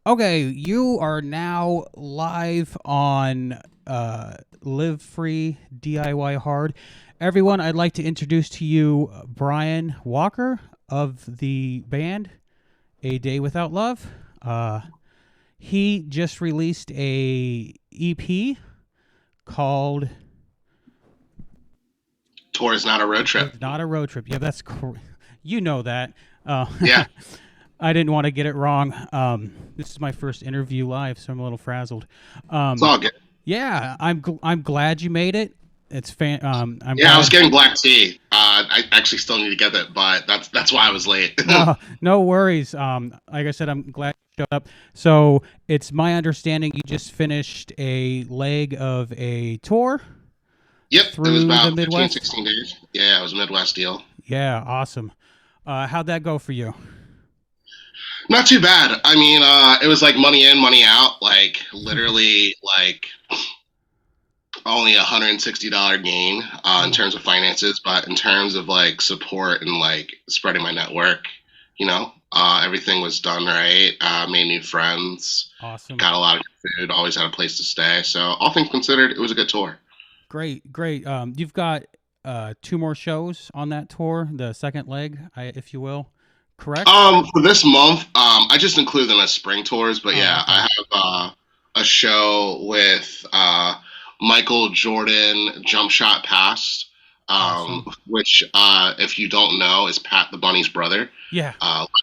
Okay, you are now live on Live Free DIY Hard. Everyone, I'd like to introduce to you Brian Walker of the band A Day Without Love. Uh, he just released a EP called Tour is not a road trip. "It's Not a Road Trip." Yeah, you know that. Uh, Yeah, I didn't want to get it wrong. This is my first interview live, so I'm a little frazzled. it's Um, all good. Yeah, I'm glad you made it. It's I'm Yeah, I was glad. getting black tea. I actually still need to get it, but that's why I was late. No, no worries. Like I said, I'm glad you showed up. So it's my understanding you just finished a leg of a tour Yep, it was through the about 15, Midwest. 16 days. Yeah, it was a Midwest deal. Yeah, awesome. How'd that go for you? Not too bad. I mean, it was like money in, money out. Like literally, like only $160 gain in Ooh, terms of finances, but in terms of like support and like spreading my network, everything was done right. Made new friends, awesome. got a lot of food, always had a place to stay. So all things considered, it was a good tour. Great, great. You've got two more shows on that tour, the second leg, if you will. Correct? For this month, I just include them as spring tours, but Oh, yeah, I okay. have a show with Michael Jordan, Jump Shot Pass, Awesome. which, if you don't know, is Pat the Bunny's brother. Yeah.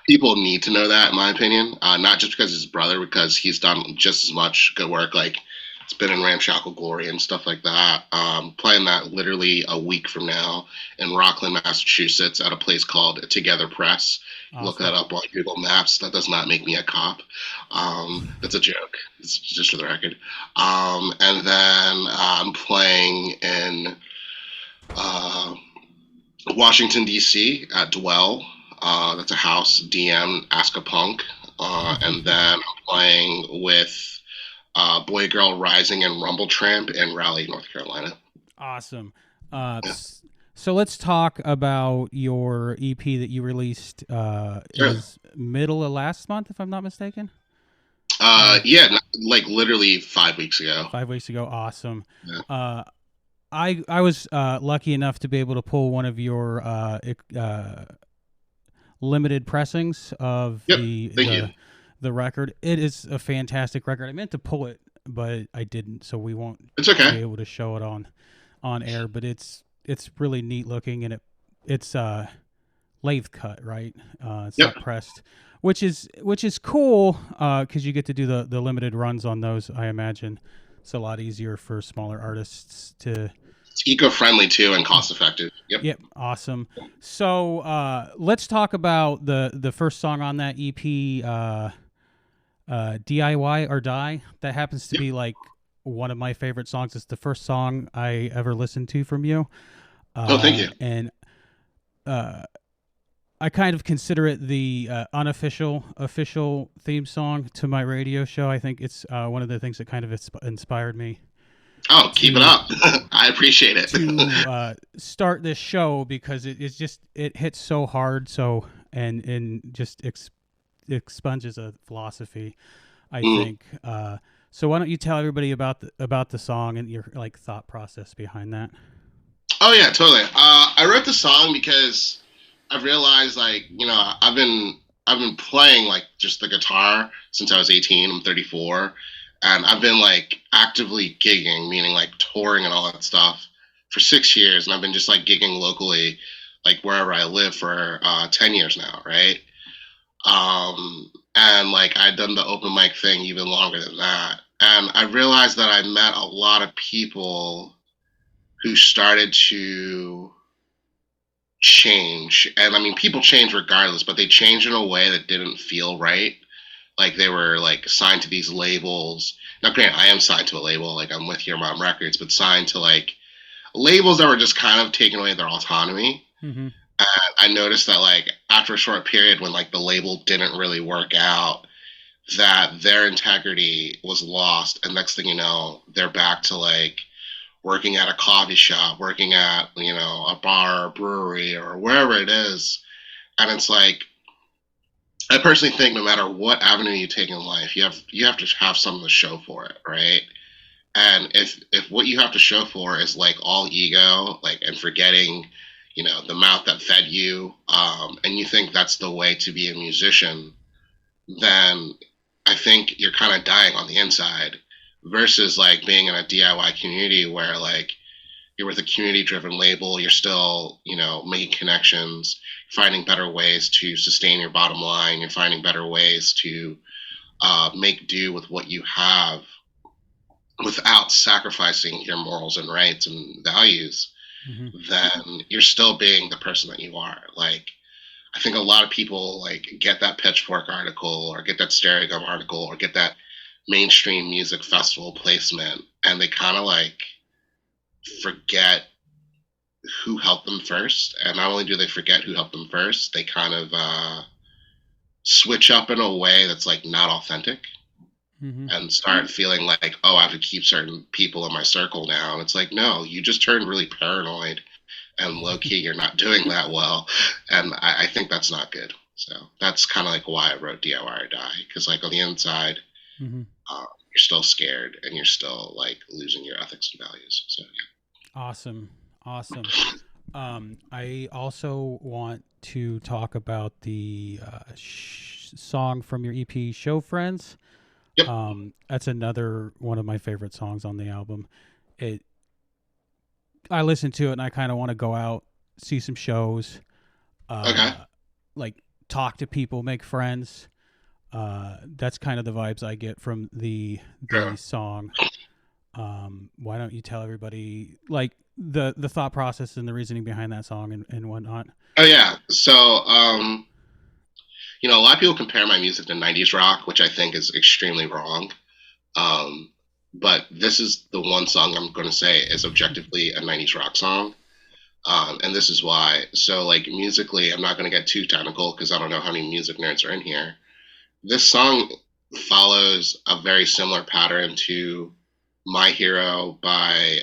People need to know that, in my opinion, not just because he's his brother, because he's done just as much good work. Like it's been in Ramshackle Glory and stuff like that. Playing that literally a week from now in Rockland, Massachusetts, at a place called Together Press. Look that Awesome. up on Google Maps. That does not make me a cop. That's a joke. It's just for the record. And then I'm playing in uh, Washington D.C. at Dwell. That's a house. DM Ask a Punk. And then I'm playing with Boy Girl Rising and Rumble Tramp in Raleigh, North Carolina. Awesome. Yeah. So let's talk about your EP that you released. It Sure. was middle of last month, if I'm not mistaken. Yeah, like literally 5 weeks ago. 5 weeks ago. Awesome. Yeah. Uh, I was lucky enough to be able to pull one of your limited pressings of Yep. Thank you. the record. It is a fantastic record. I meant to pull it, but I didn't, so we won't It's okay. be able to show it on air. But it's really neat looking, and it's lathe cut, right? It's Yep. not pressed, which is cool because you get to do the limited runs on those. I imagine it's a lot easier for smaller artists to. It's eco-friendly too and cost-effective. Yep. Yep, awesome. So let's talk about the first song on that EP, DIY or Die. That happens to Yep. be like one of my favorite songs. It's the first song I ever listened to from you, Oh, thank you. and uh, I kind of consider it the unofficial official theme song to my radio show. I think it's one of the things that kind of inspired me Oh, keep it to up. I appreciate it. start this show because it hits so hard, so and just expunges a philosophy, I Mm. think. So why don't you tell everybody about the song and your like thought process behind that? Oh yeah, totally. I wrote the song because I've realized, like, I've been playing like just the guitar since I was 18. I'm 34, and I've been like actively gigging, meaning like touring and all that stuff, for 6 years, and I've been just like gigging locally, like wherever I live, for 10 years now, right? And like I'd done the open mic thing even longer than that, and I realized that I met a lot of people who started to change. And I mean, people change regardless, but they change in a way that didn't feel right. Like they were like signed to these labels. Now, granted, I am signed to a label, like I'm with Your Mom Records, but signed to like labels that were just kind of taking away their autonomy. Mm-hmm. And I noticed that like after a short period when like the label didn't really work out, that their integrity was lost. And next thing you know, they're back to like working at a coffee shop, working at, a bar or brewery or wherever it is. And it's like, I personally think no matter what avenue you take in life, you have to have something to show for it, right? And if what you have to show for is like all ego, like and forgetting, the mouth that fed you, and you think that's the way to be a musician, then I think you're kind of dying on the inside versus like being in a DIY community where like you're with a community driven label, you're still, making connections, finding better ways to sustain your bottom line, you're finding better ways to make do with what you have without sacrificing your morals and rights and values, Mm-hmm. then you're still being the person that you are. Like, I think a lot of people like get that Pitchfork article or get that Stereogum article or get that mainstream music festival placement, and they kind of like forget who helped them first. And not only do they forget who helped them first, they kind of switch up in a way that's like not authentic Mm-hmm. and start feeling like, oh, I have to keep certain people in my circle now. And it's like, no, you just turned really paranoid and low key, you're not doing that well. And I think that's not good. So that's kind of like why I wrote DIY or Die. Because, like, on the inside, Mm-hmm. you're still scared and you're still like losing your ethics and values. So, Awesome. Awesome. I also want to talk about the song from your EP, Show Friends. yep. That's another one of my favorite songs on the album. It, I listen to it and I kind of want to go out, see some shows, Okay. like talk to people, make friends. That's kind of the vibes I get from the Sure. song. Why don't you tell everybody like the thought process and the reasoning behind that song and whatnot? Oh, yeah. So, a lot of people compare my music to 90s rock, which I think is extremely wrong. Um, but this is the one song I'm going to say is objectively a 90s rock song. And this is why. So, like, musically, I'm not going to get too technical because I don't know how many music nerds are in here. This song follows a very similar pattern to My Hero by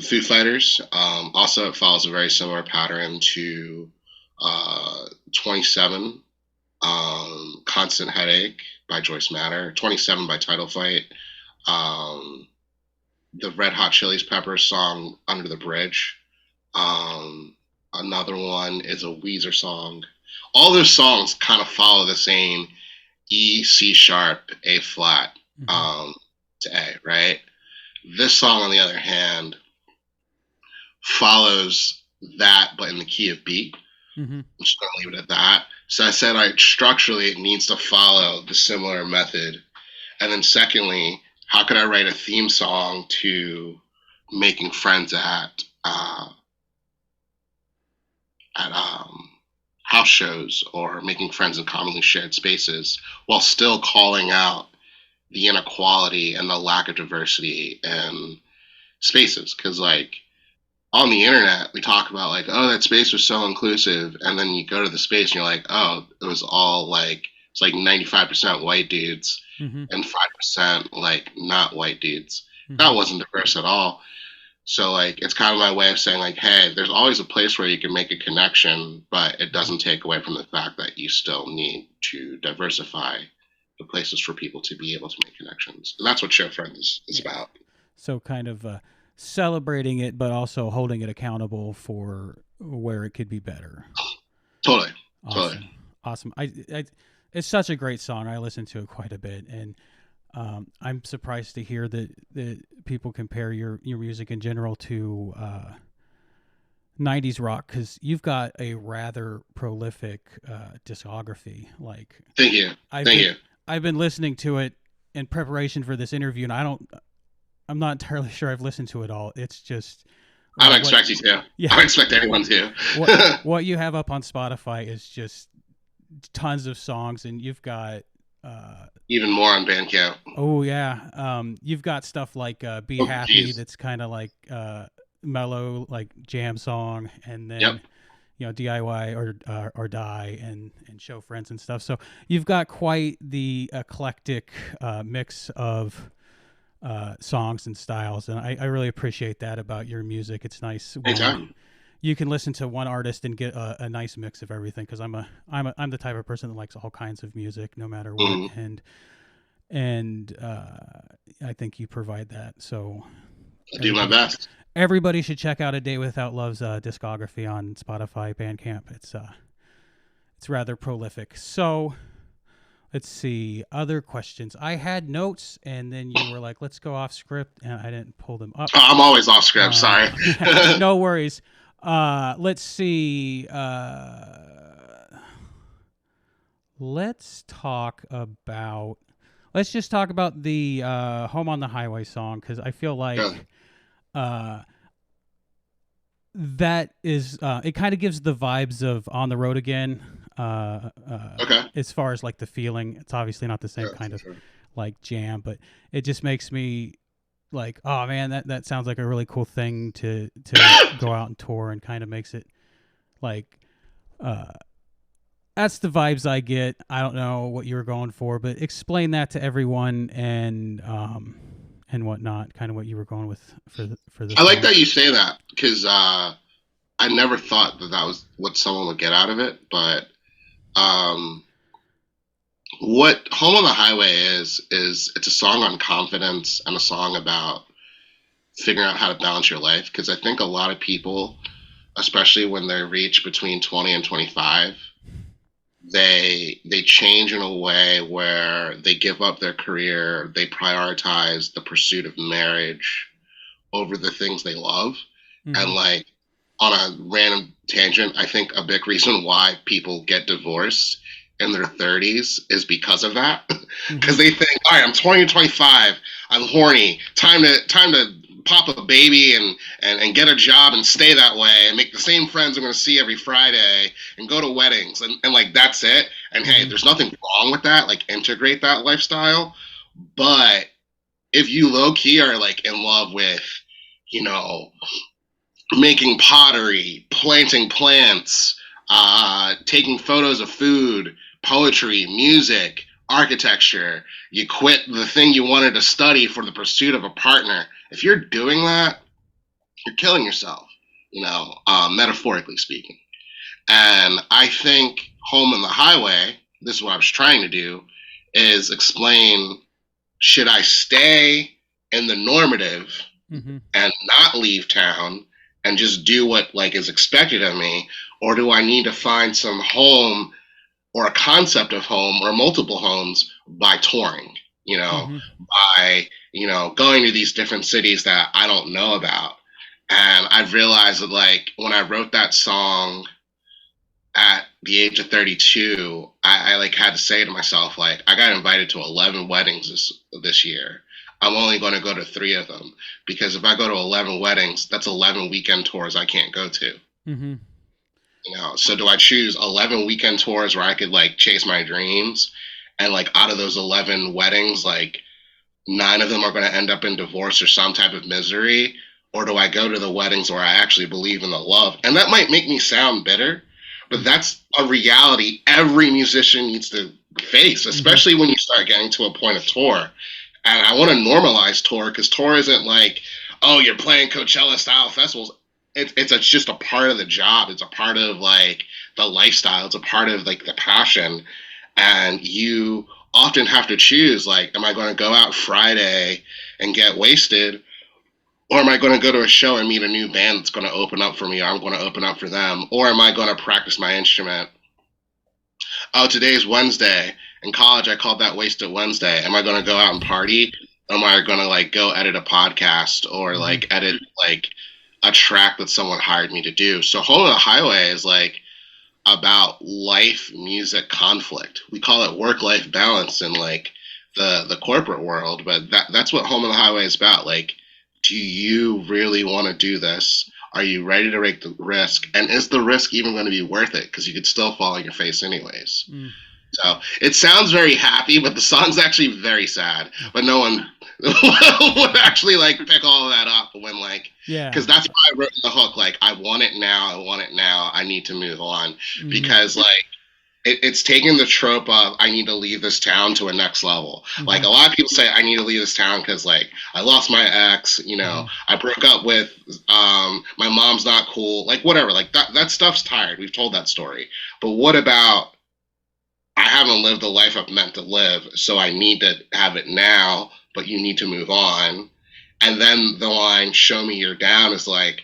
Foo Fighters. Also, it follows a very similar pattern to 27, Constant Headache by Joyce Matter, 27 by Title Fight, um, the Red Hot Chili Peppers song Under the Bridge. Another one is a Weezer song. All those songs kind of follow the same E, C sharp, A flat to A, right? This song, on the other hand, follows that, but in the key of B. Mm-hmm. I'm just going to leave it at that. So I said, structurally, it needs to follow the similar method. And then secondly, how could I write a theme song to making friends at house shows or making friends in commonly shared spaces while still calling out the inequality and the lack of diversity in spaces? Because, like, on the internet, we talk about, like, oh, that space was so inclusive. And then you go to the space and you're like, oh, it was all like, it's like 95% white dudes Mm-hmm. and 5% like not white dudes. Mm-hmm. That wasn't diverse at all. So, like, it's kind of my way of saying, like, hey, there's always a place where you can make a connection, but it doesn't take away from the fact that you still need to diversify the places for people to be able to make connections. And that's what Show Friends is about. So kind of celebrating it, but also holding it accountable for where it could be better. Totally. Awesome. Totally. Awesome. It's such a great song. I listen to it quite a bit, and I'm surprised to hear that people compare your music in general to 90s rock, because you've got a rather prolific discography. Like, Thank you. I've been listening to it in preparation for this interview, and I'm not entirely sure I've listened to it all. It's just I don't expect you to. Yeah. I don't expect anyone to. what you have up on Spotify is just tons of songs, and you've got even more on Bandcamp. Oh yeah, you've got stuff like "Be Happy" geez. That's kind of like mellow, like jam song, and then DIY or Die and Show Friends and stuff. So you've got quite the eclectic mix of songs and styles, and I really appreciate that about your music. It's nice when you can listen to one artist and get a nice mix of everything. Because I'm the type of person that likes all kinds of music, no matter what, and I think you provide that. So I do my best. Everybody should check out A Day Without Love's discography on Spotify, Bandcamp. It's rather prolific. So let's see, other questions. I had notes, and then you were like, let's go off script, and I didn't pull them up. I'm always off script, sorry. No worries. Let's see. Let's just talk about the Home on the Highway song, because I feel like that is it kind of gives the vibes of On the Road Again. Okay. As far as like the feeling, it's obviously not the same kind of like jam, but it just makes me like, oh man, that sounds like a really cool thing to go out and tour, and kind of makes it like that's the vibes I get. I don't know what you were going for, but explain that to everyone and whatnot, kind of what you were going with for this. I like that you say that, because I never thought that was what someone would get out of it, but what Home on the Highway is it's a song on confidence and a song about figuring out how to balance your life, because I think a lot of people, especially when they reach between 20 and 25, they change in a way where they give up their career, they prioritize the pursuit of marriage over the things they love. And like, on a random tangent, I think a big reason why people get divorced in their 30s is because of that. Because they think, all right, I'm 20 or 25, I'm horny, time to pop a baby and get a job and stay that way and make the same friends I'm going to see every Friday and go to weddings and like that's it. And hey, there's nothing wrong with that. Like, integrate that lifestyle. But if you low key are like in love with, you know, making pottery, planting plants, taking photos of food, poetry, music, architecture, you quit the thing you wanted to study for the pursuit of a partner. If you're doing that, you're killing yourself, you know, metaphorically speaking. And I think Home on the Highway, this is what I was trying to do, is explain, should I stay in the normative and not leave town and just do what like is expected of me, or do I need to find some home or a concept of home or multiple homes by touring, you know, by, you know, going to these different cities that I don't know about. And I've realized that like when I wrote that song at the age of 32, I like had to say to myself, like, I got invited to 11 weddings this year. I'm only going to go to 3 of them, because if I go to 11 weddings, that's 11 weekend tours I can't go to. You know, so do I choose 11 weekend tours where I could like chase my dreams, and like out of those 11 weddings, like 9 of them are going to end up in divorce or some type of misery? Or do I go to the weddings where I actually believe in the love? And that might make me sound bitter, but that's a reality every musician needs to face, especially when you start getting to a point of tour. And I want to normalize tour, because tour isn't like, oh, you're playing Coachella style festivals. It's just a part of the job. It's a part of like the lifestyle. It's a part of like the passion. And you often have to choose, like, am I going to go out Friday and get wasted? Or am I going to go to a show and meet a new band that's going to open up for me, or I'm going to open up for them? Or am I going to practice my instrument? Oh, today's Wednesday. In college, I called that Wasted Wednesday. Am I going to go out and party? Or am I going to like go edit a podcast or like edit like a track that someone hired me to do? So Home on the Highway is like about life, music, conflict. We call it work-life balance in like the corporate world, but that's what Home on the Highway is about. Like, do you really want to do this? Are you ready to take the risk? And is the risk even going to be worth it? Because you could still fall on your face anyways. So it sounds very happy, but the song's actually very sad. But no one would actually like pick all of that up when like, because that's why I wrote the hook. Like, I want it now. I want it now. I need to move on, because like it's taking the trope of I need to leave this town to a next level. Like Mm-hmm. a lot of people say, I need to leave this town because like I lost my ex, you know, Mm-hmm. I broke up with my mom's not cool, like whatever. Like that stuff's tired. We've told that story. But what about I haven't lived the life I've meant to live, so I need to have it now, but you need to move on. And then the line "Show me you're down" is like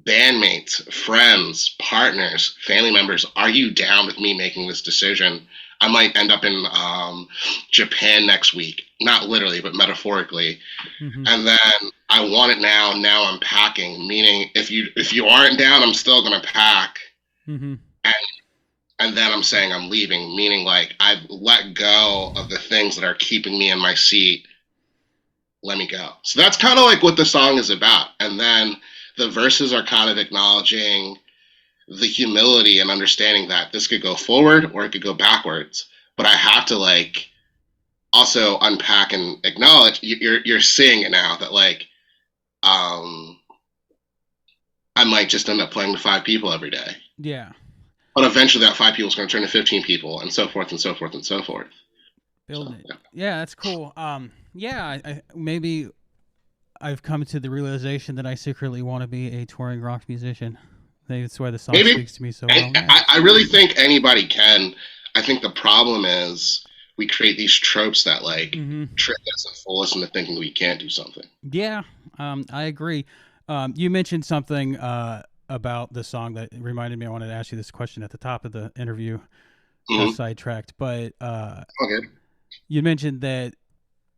bandmates, friends, partners, family members, are you down with me making this decision? I might end up in Japan next week, not literally, but metaphorically. Mm-hmm. And then I want it now. Now I'm packing. Meaning, if you aren't down, I'm still gonna pack. Mm-hmm. And and then I'm saying I'm leaving. Meaning, like I've let go of the things that are keeping me in my seat. Let me go. So that's kind of like what the song is about. And then the verses are kind of acknowledging the humility and understanding that this could go forward or it could go backwards. But I have to like also unpack and acknowledge you're seeing it now that like um I might just end up playing to 5 people every day. Yeah. But eventually that 5 people is going to turn to 15 people and so forth and so forth and so forth. So Building it. yeah. Yeah, that's cool. Yeah, maybe I've come to the realization that I secretly want to be a touring rock musician. That's why the song Maybe speaks to me so well. Yeah. I really think anybody can. I think the problem is we create these tropes that like Mm-hmm. trick us and fool us into thinking we can't do something. Yeah, I agree. You mentioned something about the song that reminded me. I wanted to ask you this question at the top of the interview. Got Mm-hmm. sidetracked, but Okay. you mentioned that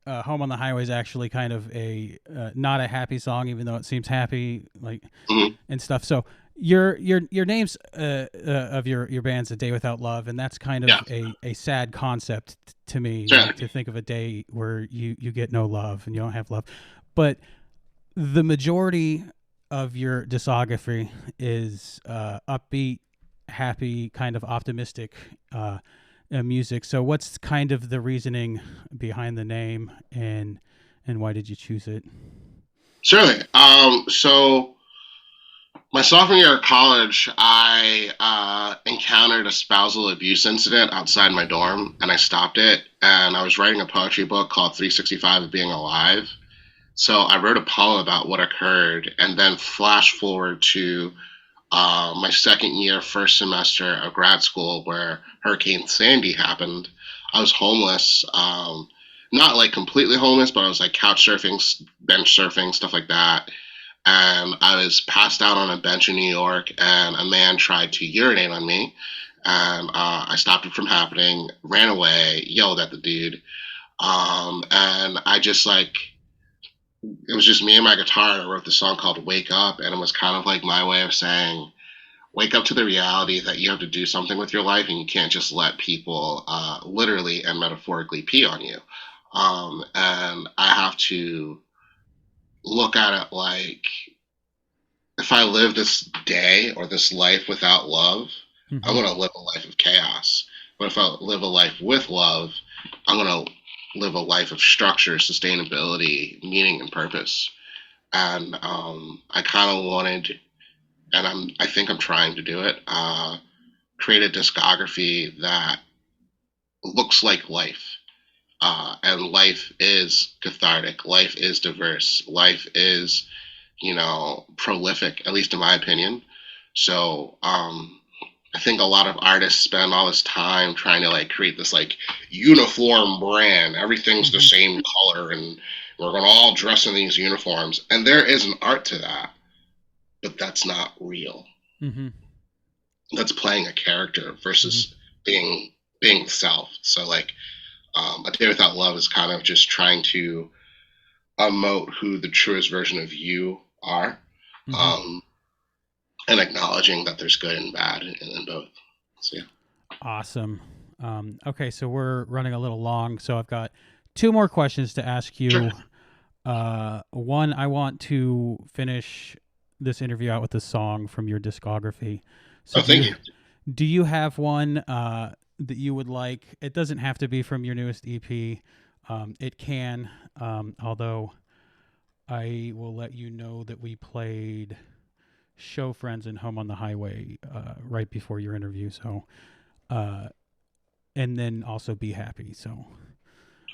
"Home on the Highway" is actually kind of a not a happy song, even though it seems happy, like Mm-hmm. and stuff. So your names of your band's "A Day Without Love," and that's kind Yeah. of a sad concept to me, Sure. like to think of a day where you get no love and you don't have love. But the majority of your discography is upbeat, happy, kind of optimistic music. So, what's kind of the reasoning behind the name, and why did you choose it? Certainly. So my sophomore year of college, I encountered a spousal abuse incident outside my dorm, and I stopped it. And I was writing a poetry book called 365 of Being Alive. So I wrote a poem about what occurred, and then flash forward to my second year, first semester of grad school, where Hurricane Sandy happened. I was homeless, not like completely homeless, but I was like couch surfing, bench surfing, stuff like that. And I was passed out on a bench in New York, and a man tried to urinate on me. And I stopped it from happening, ran away, yelled at the dude. And I just like, it was just me and my guitar, and I wrote this song called Wake Up. And it was kind of like my way of saying, wake up to the reality that you have to do something with your life and you can't just let people literally and metaphorically pee on you. And I have to look at it like if I live this day or this life without love, I'm Mm-hmm. going to live a life of chaos. But if I live a life with love, I'm going to live a life of structure, sustainability, meaning, and purpose. And I kind of wanted, and I think I'm trying to do it. Create a discography that looks like life. And life is cathartic. Life is diverse. Life is, prolific, at least in my opinion. So I think a lot of artists spend all this time trying to like create this like uniform brand. Everything's the Mm-hmm. same color, and we're gonna all dress in these uniforms. And there is an art to that, but that's not real. Mm-hmm. That's playing a character Mm-hmm. versus being self. So like a day without love is kind of just trying to emote who the truest version of you are, Mm-hmm. um, and acknowledging that there's good and bad in both. So yeah, Awesome. Okay, so we're running a little long, so I've got two more questions to ask sure. you. One, I want to finish this interview out with a song from your discography. So Oh, thank you. do you have one that you would like? It doesn't have to be from your newest EP. It can, although I will let you know that we played "Show Friends" and "Home on the Highway" right before your interview. So uh, and then also Be Happy. So,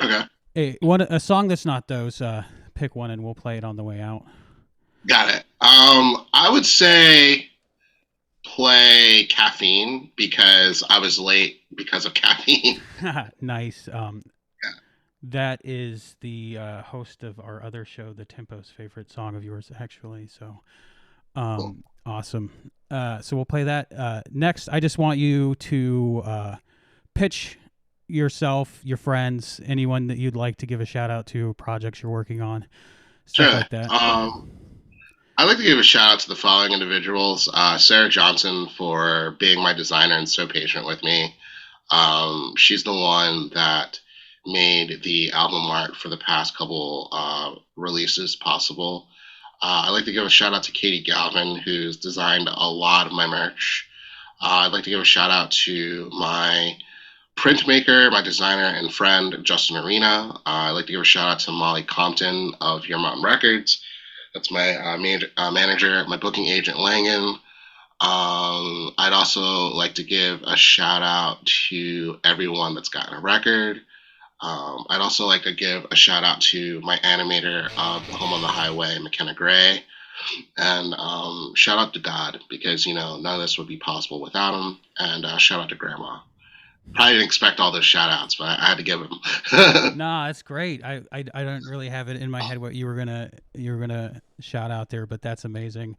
Okay. hey, a song that's not those. Pick one, and we'll play it on the way out. Got it. I would say play Caffeine because I was late because of caffeine. Nice. Yeah, That is the host of our other show, The Tempo's favorite song of yours, actually. So, cool. awesome. So we'll play that. Next, I just want you to pitch yourself, your friends, anyone that you'd like to give a shout out to, projects you're working on, stuff Sure. like that. I'd like to give a shout out to the following individuals: Sarah Johnson for being my designer and so patient with me. She's the one that made the album art for the past couple releases possible. I'd like to give a shout out to Katie Galvin, who's designed a lot of my merch. I'd like to give a shout out to my printmaker, my designer, and friend, Justin Arena. I'd like to give a shout out to Molly Compton of Your Mountain Records. That's my manager, my booking agent, Langan. I'd also like to give a shout out to everyone that's gotten a record. I'd also like to give a shout out to my animator of The Home on the Highway, McKenna Gray. And shout out to God because, none of this would be possible without him. And shout out to Grandma. Probably didn't expect all those shout outs, but I had to give them. Nah, that's great. I don't really have it in my head what you were gonna shout out there, but that's amazing.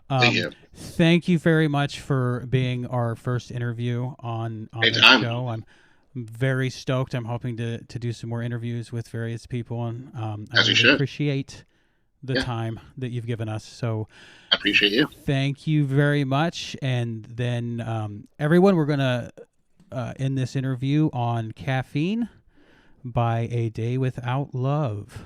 Thank you. Thank you very much for being our first interview on this Anytime. show. I'm very stoked. I'm hoping to do some more interviews with various people, and I As you really should. appreciate the Yeah, time that you've given us. So I appreciate you. thank you very much. And then everyone, we're gonna end this interview on Caffeine by A Day Without Love.